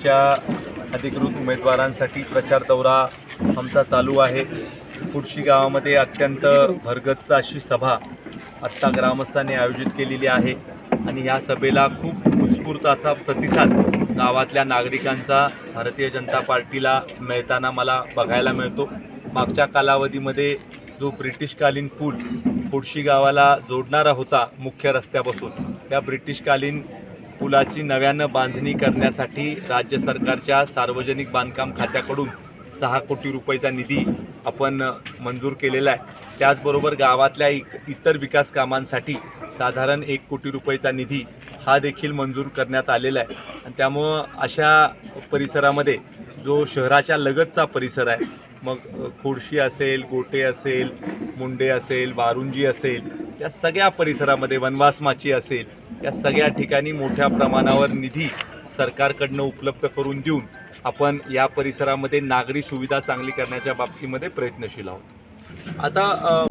अधिकृत उमेदवारांसाठी प्रचार दौरा आमचा चालू आहे। खुर्शी गावामध्ये अत्यंत भरगच्च अशी सभा आत्ता ग्रामस्थांनी आयोजित केलेली आहे आणि या सभेला खूप उत्स्फूर्त असा प्रतिसाद गावातल्या नागरिकांचा भारतीय जनता पार्टीला मिळताना मला बघायला मिळतो। मागच्या कालावधीमध्ये जो ब्रिटिशकालीन पूल खुर्शी गावाला जोडणारा होता मुख्य रस्त्यापासून, त्या ब्रिटिशकालीन पुलाची नव्यानं बांधणी करण्यासाठी राज्य सरकारच्या सार्वजनिक बांधकाम खात्याकडून 6 कोटी रुपयाचा निधी आपण मंजूर केलेला आहे। त्याचबरोबर गावातल्या इतर विकास कामांसाठी साधारण 1 कोटी रुपयाचा निधी हा देखील मंजूर करण्यात आलेला आहे आणि त्यामुळं अशा परिसरामध्ये जो शहराच्या लगतचा परिसर आहे, मग खुर्शी असेल, गोटे असेल, मुंडे असेल, वारुंजी असेल, या सगळ्या परिसरामध्ये वनवास माची असेल, या सगळ्या ठिकाणी मोठ्या प्रमाणावर निधी सरकारकडनं उपलब्ध करून देऊन आपण या परिसरामध्ये नागरी सुविधा चांगली करण्याच्या बाबतीमध्ये प्रयत्नशील आहोत। आता